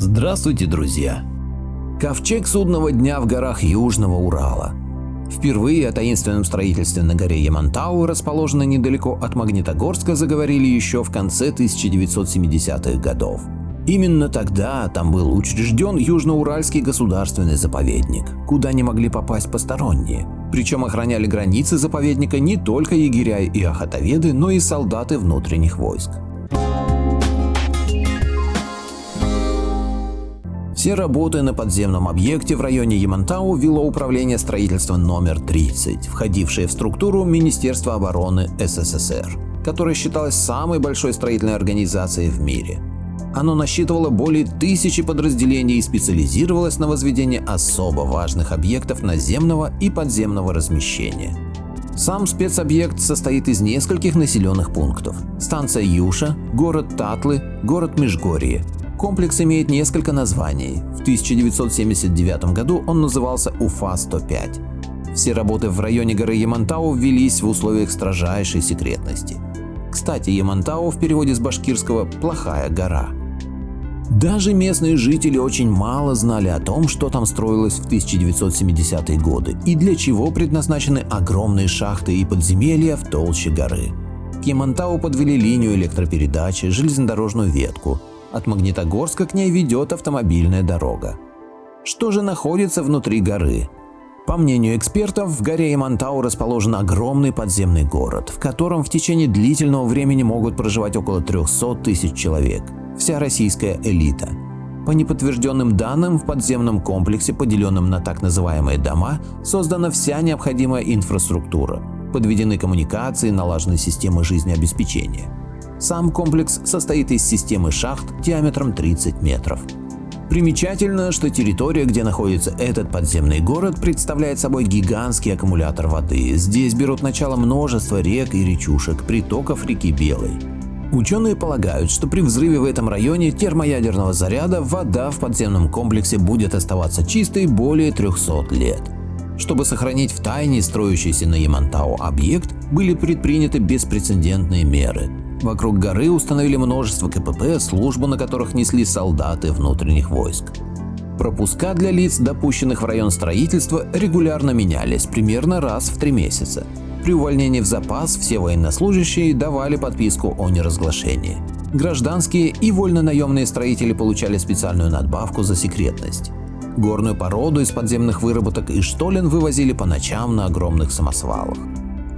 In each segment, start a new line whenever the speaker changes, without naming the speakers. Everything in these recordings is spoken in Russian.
Здравствуйте, друзья! Ковчег судного дня в горах Южного Урала. Впервые о таинственном строительстве на горе Ямантау, расположенной недалеко от Магнитогорска, заговорили еще в конце 1970-х годов. Именно тогда там был учрежден Южноуральский государственный заповедник, куда не могли попасть посторонние. Причем охраняли границы заповедника не только егеря и охотоведы, но и солдаты внутренних войск. Все работы на подземном объекте в районе Ямантау вело управление строительства номер 30, входившее в структуру Министерства обороны СССР, которое считалось самой большой строительной организацией в мире. Оно насчитывало более 1000 подразделений и специализировалось на возведении особо важных объектов наземного и подземного размещения. Сам спецобъект состоит из нескольких населенных пунктов: станция Юша, город Татлы, город Межгорье. Комплекс имеет несколько названий. В 1979 году он назывался Уфа-105. Все работы в районе горы Ямантау велись в условиях строжайшей секретности. Кстати, Ямантау в переводе с башкирского «плохая гора». Даже местные жители очень мало знали о том, что там строилось в 1970-е годы и для чего предназначены огромные шахты и подземелья в толще горы. К Ямантау подвели линию электропередачи, железнодорожную ветку. От Магнитогорска к ней ведет автомобильная дорога. Что же находится внутри горы? По мнению экспертов, в горе Ямантау расположен огромный подземный город, в котором в течение длительного времени могут проживать около 300 тысяч человек. Вся российская элита. По неподтвержденным данным, в подземном комплексе, поделенном на так называемые дома, создана вся необходимая инфраструктура. Подведены коммуникации, налажены системы жизнеобеспечения. Сам комплекс состоит из системы шахт диаметром 30 метров. Примечательно, что территория, где находится этот подземный город, представляет собой гигантский аккумулятор воды. Здесь берут начало множество рек и речушек, притоков реки Белой. Ученые полагают, что при взрыве в этом районе термоядерного заряда вода в подземном комплексе будет оставаться чистой более 300 лет. Чтобы сохранить в тайне строящийся на Ямантау объект, были предприняты беспрецедентные меры. Вокруг горы установили множество КПП, службу на которых несли солдаты внутренних войск. Пропуска для лиц, допущенных в район строительства, регулярно менялись примерно раз в 3 месяца. При увольнении в запас все военнослужащие давали подписку о неразглашении. Гражданские и вольнонаемные строители получали специальную надбавку за секретность. Горную породу из подземных выработок и штолен вывозили по ночам на огромных самосвалах.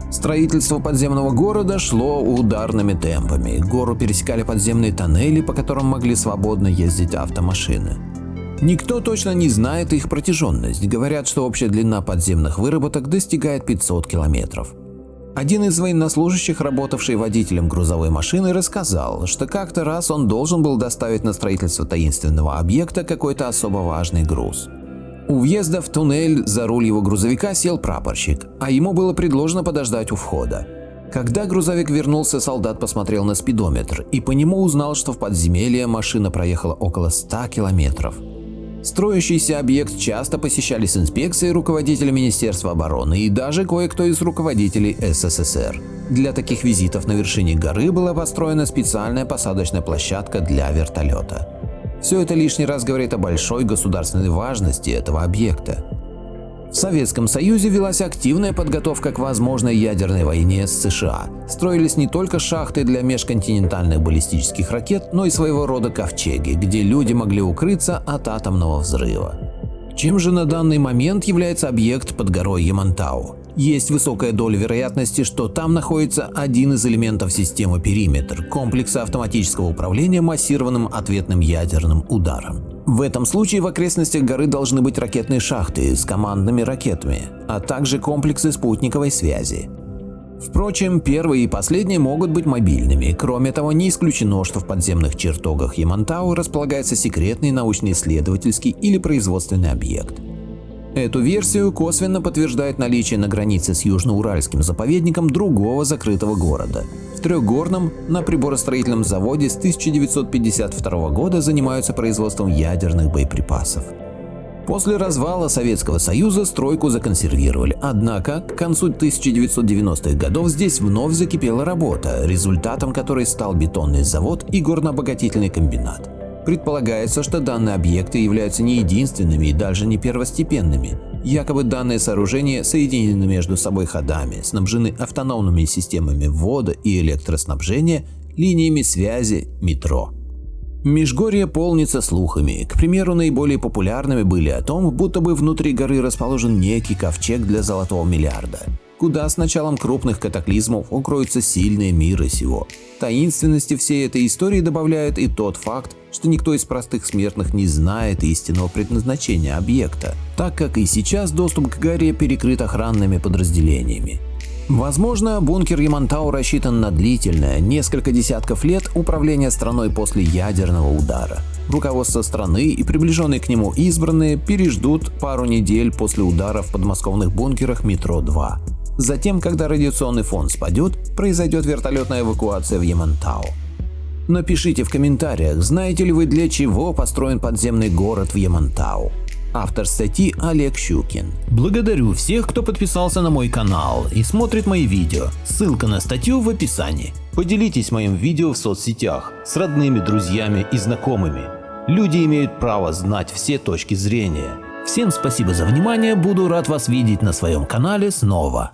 Строительство подземного города шло ударными темпами. Гору пересекали подземные тоннели, по которым могли свободно ездить автомашины. Никто точно не знает их протяженность. Говорят, что общая длина подземных выработок достигает 500 километров. Один из военнослужащих, работавший водителем грузовой машины, рассказал, что как-то раз он должен был доставить на строительство таинственного объекта какой-то особо важный груз. У въезда в туннель за руль его грузовика сел прапорщик, а ему было предложено подождать у входа. Когда грузовик вернулся, солдат посмотрел на спидометр и по нему узнал, что в подземелье машина проехала около 100 километров. Строящийся объект часто посещали с инспекцией руководители Министерства обороны и даже кое-кто из руководителей СССР. Для таких визитов на вершине горы была построена специальная посадочная площадка для вертолета. Все это лишний раз говорит о большой государственной важности этого объекта. В Советском Союзе велась активная подготовка к возможной ядерной войне с США. Строились не только шахты для межконтинентальных баллистических ракет, но и своего рода ковчеги, где люди могли укрыться от атомного взрыва. Чем же на данный момент является объект под горой Ямантау? Есть высокая доля вероятности, что там находится один из элементов системы «Периметр» – комплекса автоматического управления массированным ответным ядерным ударом. В этом случае в окрестностях горы должны быть ракетные шахты с командными ракетами, а также комплексы спутниковой связи. Впрочем, первые и последние могут быть мобильными. Кроме того, не исключено, что в подземных чертогах Ямантау располагается секретный научно-исследовательский или производственный объект. Эту версию косвенно подтверждает наличие на границе с Южноуральским заповедником другого закрытого города. В Трехгорном на приборостроительном заводе с 1952 года занимаются производством ядерных боеприпасов. После развала Советского Союза стройку законсервировали, однако к концу 1990-х годов здесь вновь закипела работа, результатом которой стал бетонный завод и горнообогатительный комбинат. Предполагается, что данные объекты являются не единственными и даже не первостепенными. Якобы данные сооружения соединены между собой ходами, снабжены автономными системами ввода и электроснабжения, линиями связи, метро. Межгорье полнится слухами. К примеру, наиболее популярными были о том, будто бы внутри горы расположен некий ковчег для золотого миллиарда, куда с началом крупных катаклизмов укроются сильные мира сего. Таинственности всей этой истории добавляет и тот факт, что никто из простых смертных не знает истинного предназначения объекта, так как и сейчас доступ к горе перекрыт охранными подразделениями. Возможно, бункер Ямантау рассчитан на длительное, несколько десятков лет управления страной после ядерного удара. Руководство страны и приближенные к нему избранные переждут пару недель после удара в подмосковных бункерах Метро-2. Затем, когда радиационный фон спадет, произойдет вертолетная эвакуация в Ямантау. Напишите в комментариях, знаете ли вы, для чего построен подземный город в Ямантау. Автор статьи Олег Щукин. Благодарю всех, кто подписался на мой канал и смотрит мои видео. Ссылка на статью в описании. Поделитесь моим видео в соцсетях с родными, друзьями и знакомыми. Люди имеют право знать все точки зрения. Всем спасибо за внимание, буду рад вас видеть на своем канале снова.